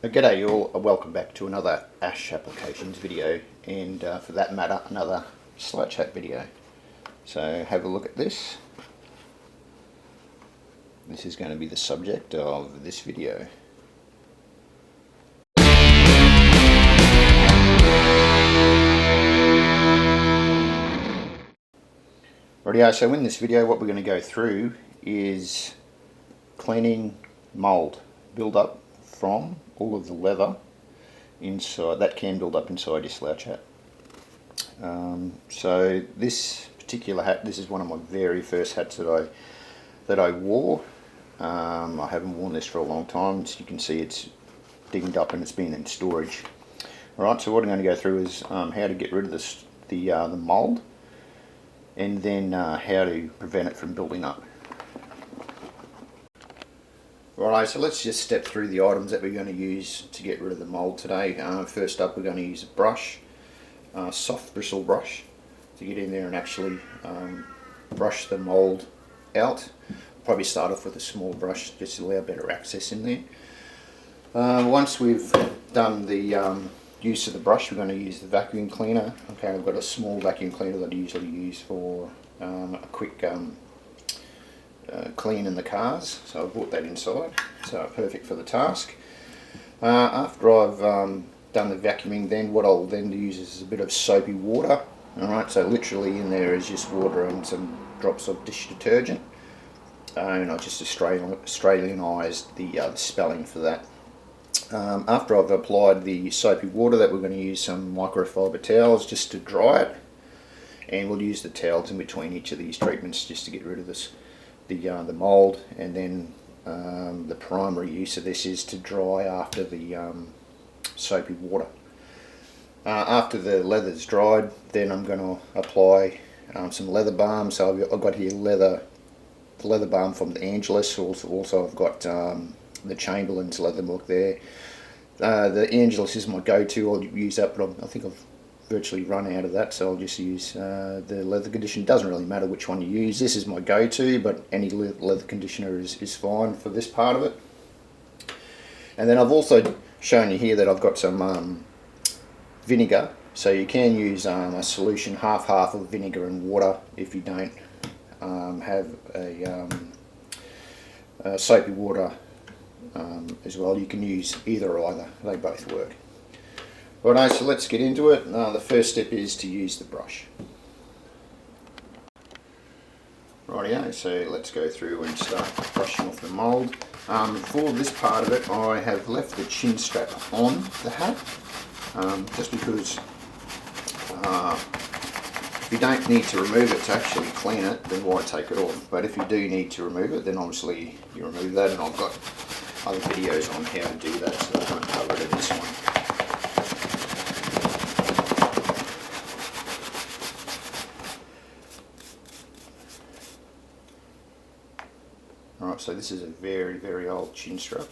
G'day you all, welcome back to another Ash applications video, and for that matter another Slouch Hat video. So have a look at this. This is going to be the subject of this video. Rightio, so in this video what we're going to go through is cleaning mould, build up from all of the leather inside that can build up inside your Slouch Hat. So this particular hat, this is one of my very first hats that I wore. I haven't worn this for a long time. As you can see, it's dinged up and it's been in storage. Alright, so what I'm going to go through is how to get rid of the mould, and then how to prevent it from building up. Right, so let's just step through the items that we're going to use to get rid of the mould today. First up, we're going to use a brush, a soft bristle brush, to get in there and actually brush the mould out. Probably start off with a small brush just to allow better access in there. Once we've done the use of the brush, we're going to use the vacuum cleaner. Okay, I've got a small vacuum cleaner that I usually use for a quick clean in the cars, so I've brought that inside, so perfect for the task. After I've done the vacuuming, then what I'll then use is a bit of soapy water. Alright, so literally in there is just water and some drops of dish detergent, and I just Australianised the spelling for that. After I've applied the soapy water, that we're going to use some microfiber towels just to dry it, and we'll use the towels in between each of these treatments just to get rid of the mould. And then the primary use of this is to dry after the soapy water. After the leather's dried, then I'm going to apply some leather balm. So I've got here the leather balm from the Angelus. Also I've got the Chamberlain's leather milk there. The Angelus is my go-to. I'll use that, but I think I've virtually run out of that, so I'll just use the leather conditioner. Doesn't really matter which one you use. This is my go-to, but any leather conditioner is fine for this part of it. And then I've also shown you here that I've got some vinegar, so you can use a solution half of vinegar and water if you don't have a soapy water as well. You can use either or either, they both work. Right, so let's get into it. The first step is to use the brush. Rightio, so let's go through and start brushing off the mould. For this part of it, I have left the chin strap on the hat, just because if you don't need to remove it to actually clean it, then why take it off? But if you do need to remove it, then obviously you remove that, and I've got other videos on how to do that, so I won't cover it in this one. Alright, so this is a very old chin strap,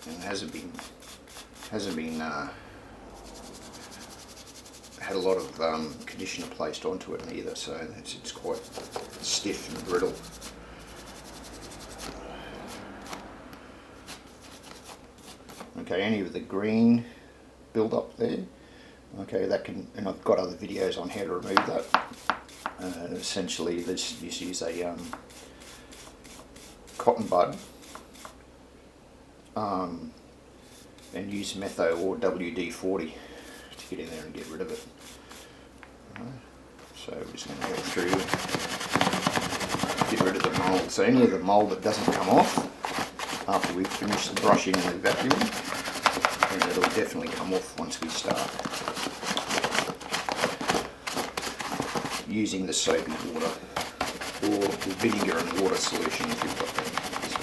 and hasn't been had a lot of conditioner placed onto it either, so it's quite stiff and brittle. Okay, any of the green build up there, okay, that can, and I've got other videos on how to remove that. Essentially, just use a cotton bud and use metho or WD-40 to get in there and get rid of it. So we're just going to go through, get rid of the mould. So any of the mould that doesn't come off after we've finished the brushing and the vacuuming, and it'll definitely come off once we start using the soapy water or the vinegar and water solution if you've got that as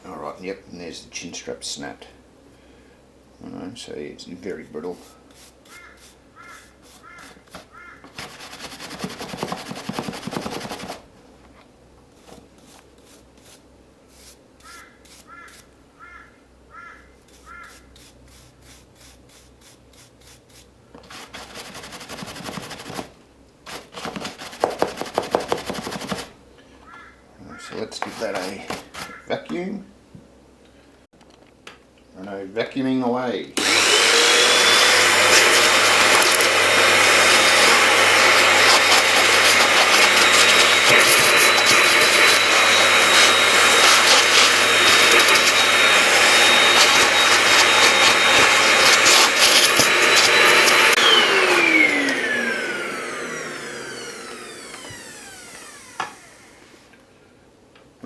well. Alright, yep, and there's the chin strap snapped. Alright, so it's very brittle. that a vacuum. And vacuuming away.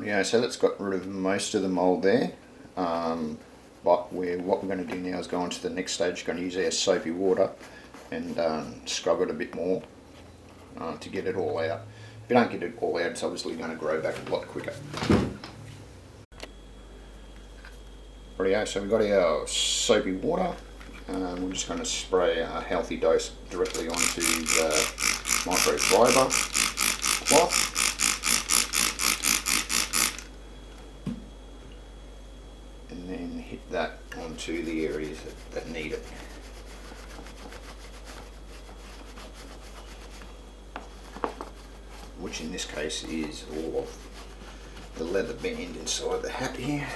Yeah, so that's got rid of most of the mould there, but what we're going to do now is go on to the next stage. We're going to use our soapy water and scrub it a bit more to get it all out. If you don't get it all out, it's obviously going to grow back a lot quicker. Rightio, so we've got our soapy water. We're just going to spray a healthy dose directly onto the microfiber cloth. And then hit that onto the areas that need it. Which in this case is all of the leather band inside the hat here,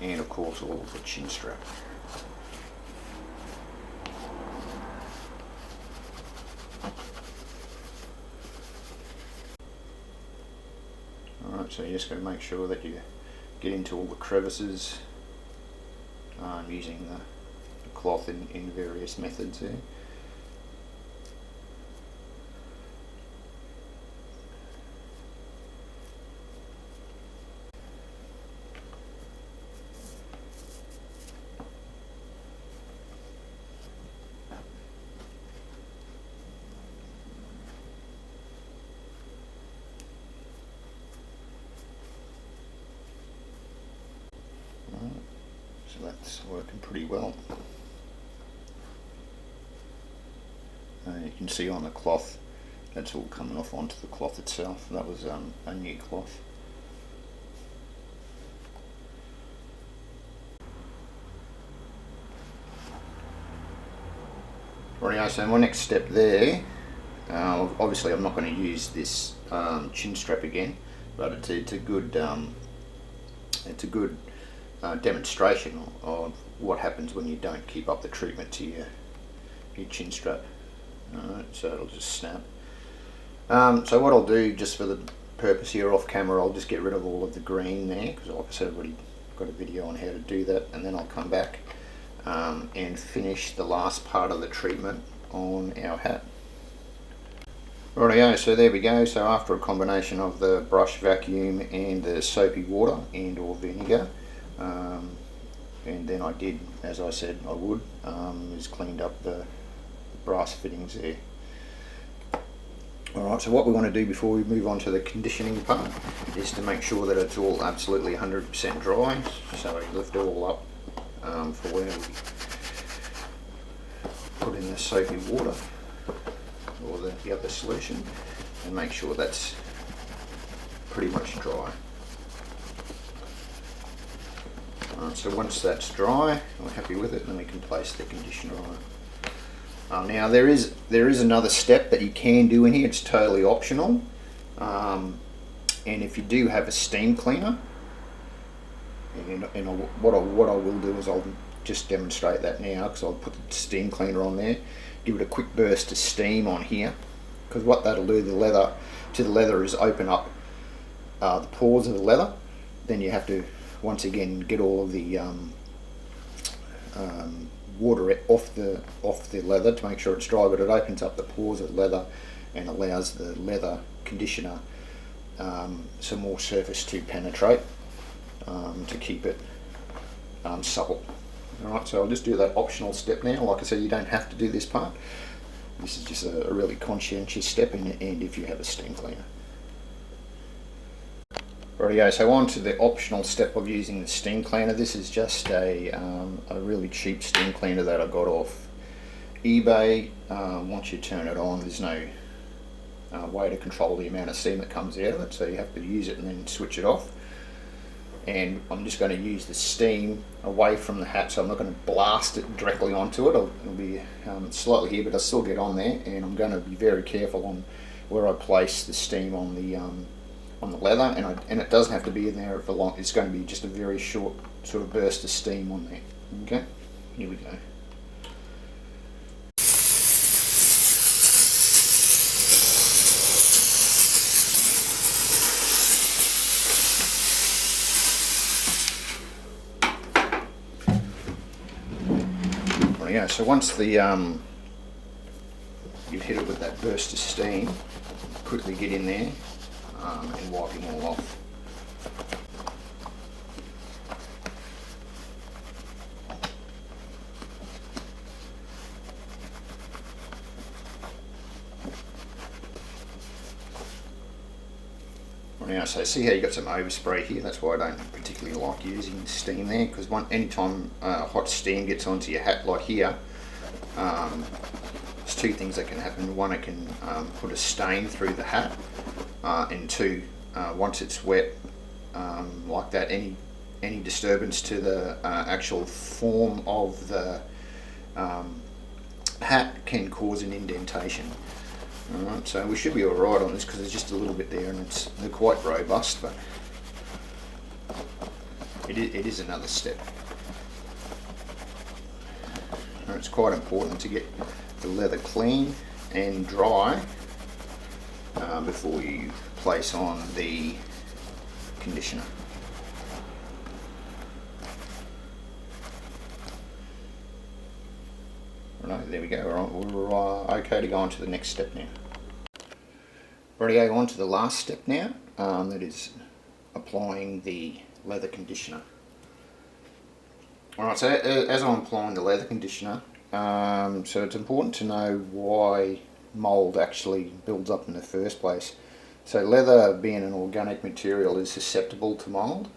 and of course all of the chin strap. Alright, so you just got to make sure that you get into all the crevices using the cloth in various methods there. So that's working pretty well. You can see on the cloth, that's all coming off onto the cloth itself. That was a new cloth. Rightio, so my next step there, obviously I'm not going to use this chin strap again, but it's a good demonstration of what happens when you don't keep up the treatment to your chin strap. Alright, so it'll just snap. So what I'll do, just for the purpose here off camera, I'll just get rid of all of the green there, because like I said, I've already got a video on how to do that, and then I'll come back and finish the last part of the treatment on our hat. Rightio, so there we go. So after a combination of the brush vacuum and the soapy water and or vinegar, and then I did, as I said I would, is cleaned up the brass fittings there. Alright, so what we want to do before we move on to the conditioning part is to make sure that it's all absolutely 100% dry. So we lift it all up for where we put in the soapy water or the other solution, and make sure that's pretty much dry. So once that's dry, we're happy with it, then we can place the conditioner on it. Now there is another step that you can do in here. It's totally optional, and if you do have a steam cleaner, and what I will do is I'll just demonstrate that now, because I'll put the steam cleaner on there, give it a quick burst of steam on here, because what that'll do to the leather is open up the pores of the leather. Then you have to once again get all of the water off the leather to make sure it's dry, but it opens up the pores of the leather and allows the leather conditioner some more surface to penetrate to keep it supple. Alright, so I'll just do that optional step now. Like I said, you don't have to do this part. This is just a really conscientious step, and if you have a steam cleaner. Rightio, so on to the optional step of using the steam cleaner. This is just a really cheap steam cleaner that I got off eBay. Once you turn it on, there's no way to control the amount of steam that comes out of it, so you have to use it and then switch it off. And I'm just going to use the steam away from the hat, so I'm not going to blast it directly onto it. It'll be slightly here, but I'll still get on there, and I'm going to be very careful on where I place the steam on on the leather, and it doesn't have to be in there for long. It's going to be just a very short sort of burst of steam on there. Okay, here we go. Rightio, so once the you've hit it with that burst of steam, quickly get in there and wipe them all off. Now, so see how you got some overspray here. That's why I don't particularly like using steam there, because anytime hot steam gets onto your hat like here, there's two things that can happen. One, it can put a stain through the hat, and two, once it's wet like that, any disturbance to the actual form of the hat can cause an indentation. Alright, so we should be alright on this because there's just a little bit there, and they're quite robust, but it is another step. And it's quite important to get the leather clean and dry before you place on the conditioner. Right, there we go. All right, we're okay to go on to the next step now. Ready to go on to the last step now, that is applying the leather conditioner. Alright, so as I'm applying the leather conditioner, so it's important to know why mould actually builds up in the first place. So leather, being an organic material, is susceptible to mould.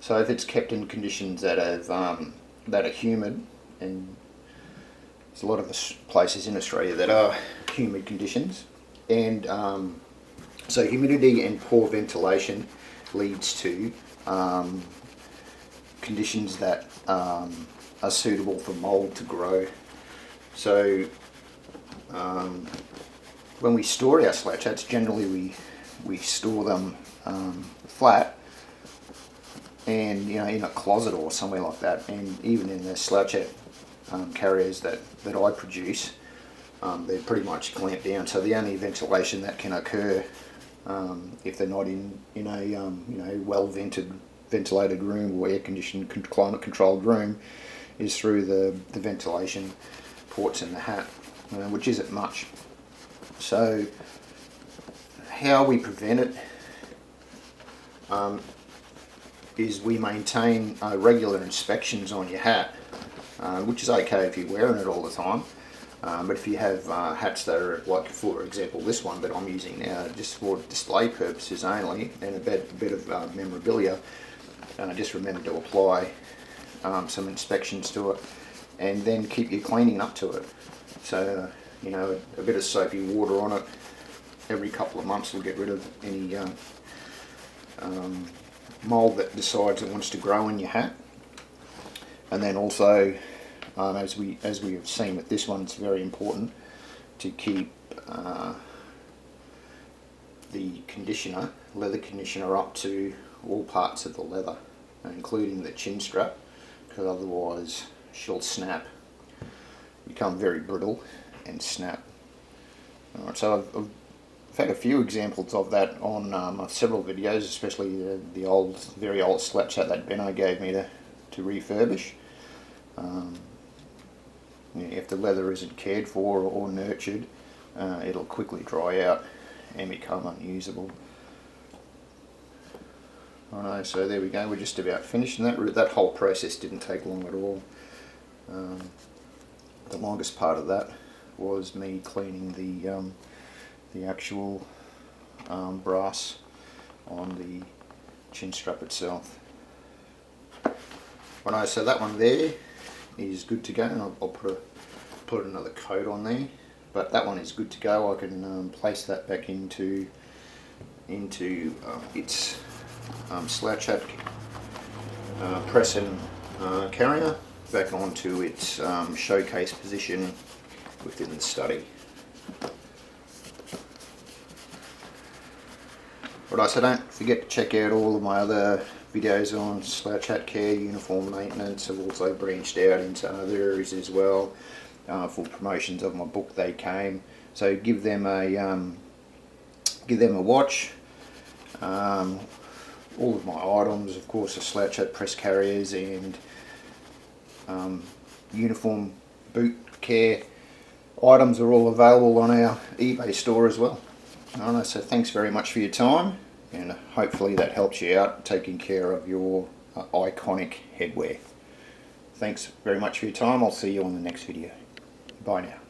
So if it's kept in conditions that are humid, and there's a lot of places in Australia that are humid conditions, and so humidity and poor ventilation leads to conditions that are suitable for mould to grow. So when we store our slouch hats, generally we store them flat, and in a closet or somewhere like that. And even in the slouch hat carriers that I produce, they're pretty much clamped down. So the only ventilation that can occur if they're not in a well ventilated room or air conditioned, climate controlled room, is through the ventilation ports in the hat, which isn't much. So how we prevent it is we maintain regular inspections on your hat, which is okay if you're wearing it all the time. But if you have hats that are, like for example this one that I'm using now, just for display purposes only, and a bit of memorabilia, just remember to apply some inspections to it, and then keep your cleaning up to it. So a bit of soapy water on it every couple of months will get rid of any mould that decides it wants to grow in your hat. And then also, as we have seen with this one, it's very important to keep the leather conditioner up to all parts of the leather, including the chin strap, because otherwise she'll snap, become very brittle and snap. Alright, so I've had a few examples of that on several videos, especially the very old slouch hat that Benno gave me to refurbish. If the leather isn't cared for or nurtured, it'll quickly dry out and become unusable. Alright, so there we go, we're just about finished, and that whole process didn't take long at all. The longest part of that was me cleaning the actual brass on the chin strap itself. Alright, so that one there is good to go, and I'll put another coat on there, but that one is good to go. I can place that back into its slouch hat press and carrier, back onto its showcase position within the study. Alright, so don't forget to check out all of my other videos on Slouch Hat care, uniform maintenance. I've also branched out into other areas as well for promotions of my book They Came. So give them a watch. All of my items, of course, are Slouch Hat press carriers and uniform boot care items are all available on our eBay store as well. Alright, so thanks very much for your time, and hopefully that helps you out taking care of your iconic headwear. Thanks very much for your time. I'll see you on the next video. Bye now.